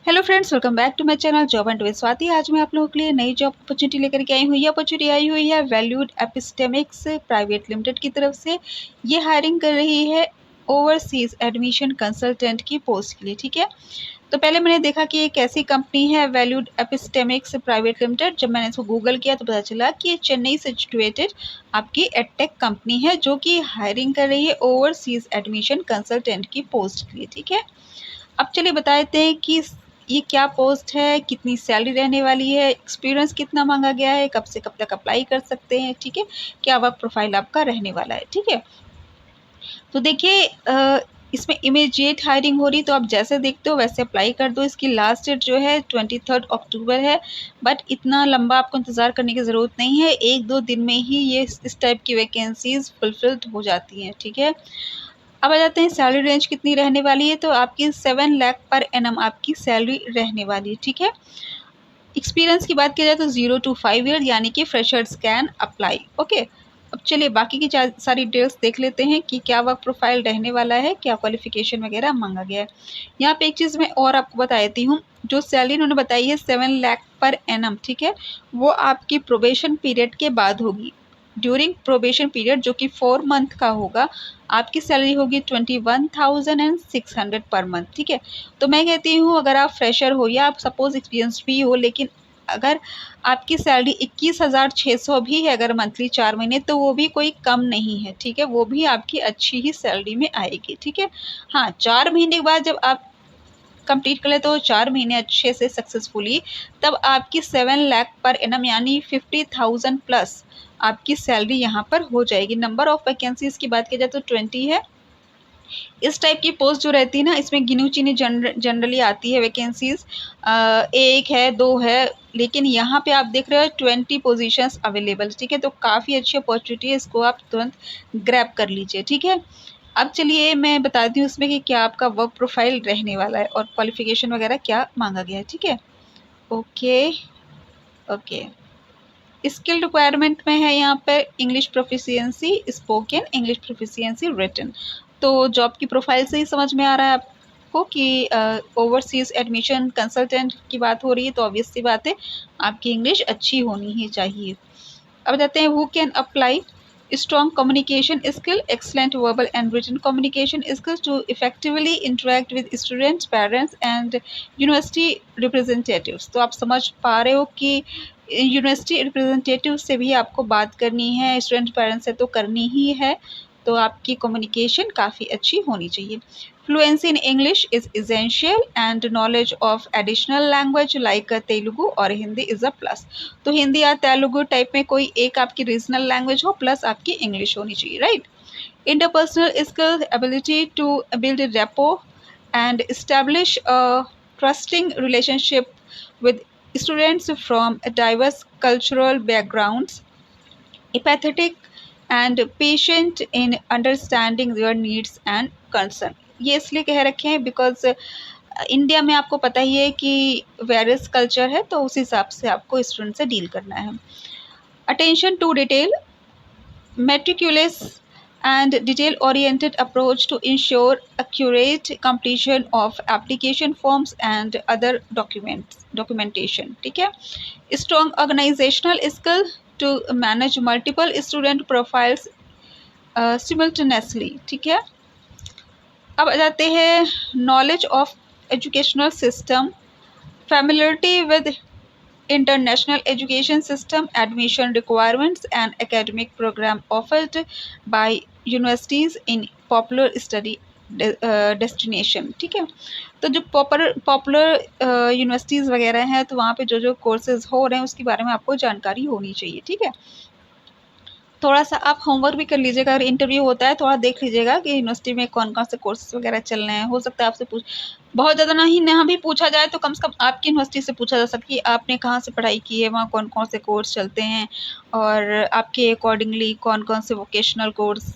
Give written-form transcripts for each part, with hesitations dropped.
Hello friends, welcome back to my channel job and with Swati. आज मैं आप लोगों के लिए नई जॉब अपॉर्चुनिटी लेकर के आई हूँ। ये अपॉर्चुनिटी आई हुई है वैल्यूड एपिस्टेमिक्स प्राइवेट लिमिटेड की तरफ से। ये हायरिंग कर रही है ओवरसीज एडमिशन कंसल्टेंट की पोस्ट के लिए। ठीक है, तो पहले मैंने देखा कि ये कैसी कंपनी है वैल्यूड एपिस्टेमिक्स प्राइवेट लिमिटेड। जब मैंने इसको गूगल किया तो पता चला कि ये चेन्नई से सिचुएटेड आपकी एडटेक कंपनी है जो कि हायरिंग कर रही है ओवरसीज एडमिशन कंसल्टेंट की पोस्ट के लिए। ठीक है, अब चलिए बता देते हैं कि ये क्या पोस्ट है, कितनी सैलरी रहने वाली है, एक्सपीरियंस कितना मांगा गया है, कब से कब तक अप्लाई कर सकते हैं। ठीक है, क्या वर्क प्रोफाइल आपका रहने वाला है। ठीक है, तो देखिए इसमें इमीडिएट हायरिंग हो रही, तो आप जैसे देखते हो वैसे अप्लाई कर दो। इसकी लास्ट डेट जो है 23 अक्टूबर है, बट इतना लंबा आपको इंतज़ार करने की ज़रूरत नहीं है। 1-2 दिन में ही ये इस टाइप की वैकेंसीज फुलफिल्ड हो जाती हैं। ठीक है, अब आ जाते हैं सैलरी रेंज कितनी रहने वाली है। तो आपकी 7 लाख पर एनम आपकी सैलरी रहने वाली है। ठीक है, एक्सपीरियंस की बात की जाए तो 0 to 5 ईयर यानी कि फ्रेशर्स कैन अप्लाई। ओके, अब चलिए बाकी की सारी डिटेल्स देख लेते हैं कि क्या वर्क प्रोफाइल रहने वाला है, क्या क्वालिफिकेशन वगैरह मांगा गया है। यहाँ पे एक चीज़ मैं और आपको बता देती हूँ, जो सैलरी उन्होंने बताई है 7 लाख पर एनम, ठीक है, वो आपकी प्रोबेशन पीरियड के बाद होगी। ड्यूरिंग प्रोबेशन पीरियड जो कि 4 मंथ का होगा, आपकी सैलरी होगी 21,600 पर मंथ। ठीक है, तो मैं कहती हूँ अगर आप फ्रेशर हो या आप सपोज एक्सपीरियंस भी हो, लेकिन अगर आपकी सैलरी 21,600 भी है अगर मंथली 4 महीने, तो वो भी कोई कम नहीं है। ठीक है, वो भी आपकी अच्छी ही सैलरी में आएगी। ठीक है, हाँ, 4 महीने के बाद जब आप कंप्लीट कर ले तो 4 महीने अच्छे से सक्सेसफुली, तब आपकी 7 लाख पर एनम यानी 50,000 प्लस आपकी सैलरी यहाँ पर हो जाएगी। नंबर ऑफ वैकेंसीज की बात की जाए तो 20 है। इस टाइप की पोस्ट जो रहती है ना, इसमें गिनी चुनी जनरली आती है वैकेंसीज, 1 है 2 है, लेकिन यहाँ पे आप देख रहे हो 20 पोजीशंस अवेलेबल। ठीक है, तो काफ़ी अच्छी अपॉर्चुनिटी है, इसको आप तुरंत ग्रैब कर लीजिए। ठीक है, अब चलिए मैं बताती हूँ इसमें कि क्या आपका वर्क प्रोफाइल रहने वाला है और क्वालिफिकेशन वगैरह क्या मांगा गया है। ठीक है, ओके ओके, स्किल रिक्वायरमेंट में है यहाँ पर English proficiency, spoken English proficiency, written. तो जॉब की प्रोफाइल से ही समझ में आ रहा है आपको कि ओवरसीज एडमिशन कंसल्टेंट की बात हो रही है, तो ऑब्वियस सी बात है आपकी इंग्लिश अच्छी होनी ही चाहिए। अब जाते हैं who can apply. Strong communication skill, excellent verbal and written communication skills to effectively interact with students, parents and university representatives. तो आप समझ पा रहे हो कि यूनिवर्सिटी रिप्रेजेंटेटिव से भी आपको बात करनी है, स्टूडेंट पेरेंट्स से तो करनी ही है, तो आपकी कम्युनिकेशन काफ़ी अच्छी होनी चाहिए। Fluency in English is essential and knowledge of additional language like Telugu और हिंदी इज़ अ प्लस। तो हिंदी या तेलुगु टाइप में कोई एक आपकी रीजनल लैंग्वेज हो, प्लस आपकी इंग्लिश होनी चाहिए, right. Interpersonal skill, ability to build rapport and establish a trusting relationship with students from diverse cultural backgrounds, empathetic and patient in understanding their needs and concern। ये इसलिए कह रखे हैं because India में आपको पता ही है कि वेरियस कल्चर है, तो उस हिसाब से आपको स्टूडेंट से डील करना है। Attention to detail, meticulous and detail-oriented approach to ensure accurate completion of application forms and other documentation। ठीक है, strong organizational skill to manage multiple student profiles simultaneously। ठीक है, अब आ जाते हैं knowledge of educational system, familiarity with international education system, admission requirements and academic program offered by universities in popular study destination। ठीक है, तो जो पॉपुलर यूनिवर्सिटीज़ वगैरह हैं, तो वहाँ पे जो जो कोर्सेज हो रहे हैं उसके बारे में आपको जानकारी होनी चाहिए। ठीक है, थोड़ा सा आप होमवर्क भी कर लीजिएगा, अगर इंटरव्यू होता है थोड़ा देख लीजिएगा कि यूनिवर्सिटी में कौन कौन से कोर्सेज वगैरह चल रहे हैं। हो सकता है आपसे बहुत ज़्यादा ना भी पूछा जाए, तो कम से कम आपकी यूनिवर्सिटी से पूछा जा सकता है कि आपने कहाँ से पढ़ाई की है, वहाँ कौन कौन से कोर्स चलते हैं, और आपके अकॉर्डिंगली कौन कौन से वोकेशनल कोर्स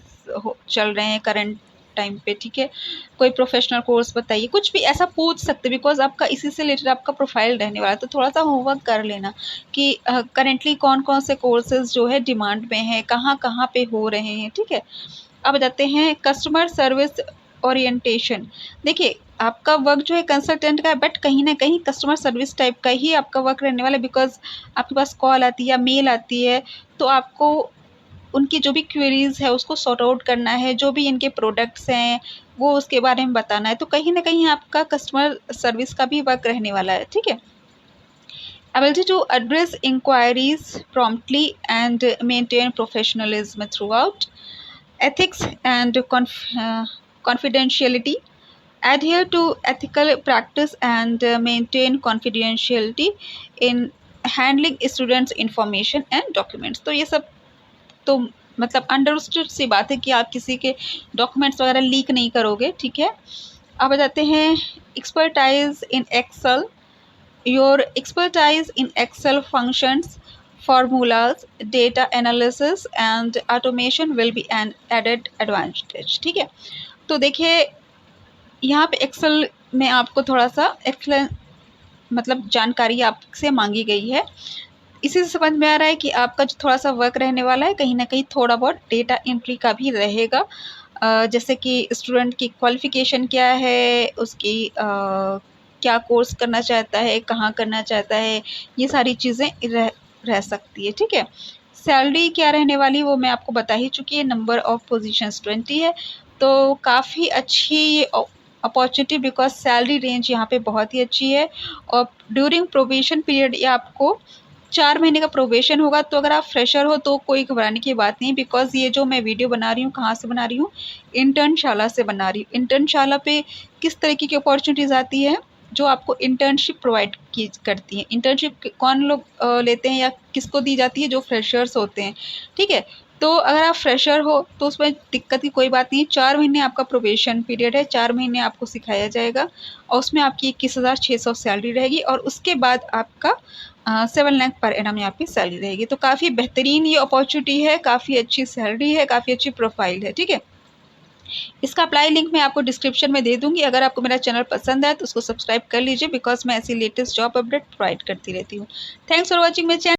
चल रहे हैं करंट टाइम पे। ठीक है, कोई प्रोफेशनल कोर्स बताइए, कुछ भी ऐसा पूछ सकते, बिकॉज आपका इसी से रिलेटेड आपका प्रोफाइल रहने वाला है। तो थोड़ा सा होमवर्क कर लेना कि करेंटली कौन कौन से कोर्सेज जो है डिमांड में है, कहाँ कहाँ पे हो रहे हैं। ठीक है, अब जाते हैं कस्टमर सर्विस ओरिएंटेशन। देखिए आपका वर्क जो है कंसल्टेंट का है, बट कहीं ना कहीं कस्टमर सर्विस टाइप का ही आपका वर्क रहने वाला है, बिकॉज आपके पास कॉल आती है या मेल आती है तो आपको उनकी जो भी क्वेरीज है उसको सॉर्ट आउट करना है, जो भी इनके प्रोडक्ट्स हैं वो उसके बारे में बताना है। तो कहीं ना कहीं आपका कस्टमर सर्विस का भी वर्क रहने वाला है, ठीक है। Ability to address inquiries promptly and maintain professionalism throughout. Ethics and confidentiality. Adhere to ethical practice and maintain confidentiality in handling students information and documents. तो ये सब तो मतलब अंडरस्टूड सी बात है कि आप किसी के डॉक्यूमेंट्स वगैरह लीक नहीं करोगे, ठीक है। अब बताते हैं expertise in Excel. Your expertise in Excel functions, formulas, data analysis and automation will be an added advantage, ठीक है। तो देखिए यहाँ पे एक्सेल में आपको थोड़ा सा एक्सेल मतलब जानकारी आपसे मांगी गई है। इसी से समझ में आ रहा है कि आपका जो थोड़ा सा वर्क रहने वाला है कहीं ना कहीं थोड़ा बहुत डेटा एंट्री का भी रहेगा। जैसे कि स्टूडेंट की क्वालिफ़िकेशन क्या है, उसकी क्या कोर्स करना चाहता है, कहाँ करना चाहता है, ये सारी चीज़ें रह सकती है, ठीक है। सैलरी क्या रहने वाली वो मैं आपको बता ही चुकी है। नंबर ऑफ़ पोजीशंस 20 है, तो काफ़ी अच्छी अपॉर्चुनिटी, बिकॉज सैलरी रेंज यहाँ पे बहुत ही अच्छी है। और ड्यूरिंग प्रोबेशन पीरियड ये आपको 4 महीने का प्रोबेशन होगा। तो अगर आप फ्रेशर हो तो कोई घबराने की बात नहीं, बिकॉज ये जो मैं वीडियो बना रही हूँ कहाँ से बना रही हूँ, इंटर्नशाला से बना रही हूँ। इंटर्नशाला पे किस तरीके की अपॉर्चुनिटीज़ आती है जो आपको इंटर्नशिप प्रोवाइड की करती है। इंटर्नशिप कौन लोग लेते हैं या किसको दी जाती है, जो फ्रेशर्स होते हैं, ठीक है। तो अगर आप फ्रेशर हो तो उसमें दिक्कत की कोई बात नहीं। 4 महीने आपका प्रोबेशन पीरियड है, 4 महीने आपको सिखाया जाएगा और उसमें आपकी 21,600 सैलरी रहेगी और उसके बाद आपका 7 लाख पर एनम यहाँ पे सैलरी रहेगी। तो काफ़ी बेहतरीन ये अपॉर्चुनिटी है, काफ़ी अच्छी सैलरी है, काफ़ी अच्छी प्रोफाइल है, ठीक है। इसका अप्लाई लिंक मैं आपको डिस्क्रिप्शन में दे दूंगी। अगर आपको मेरा चैनल पसंद है तो उसको सब्सक्राइब कर लीजिए, बिकॉज मैं ऐसी लेटेस्ट जॉब अपडेट प्रोवाइड करती रहती हूँ। Thanks for watching my channel.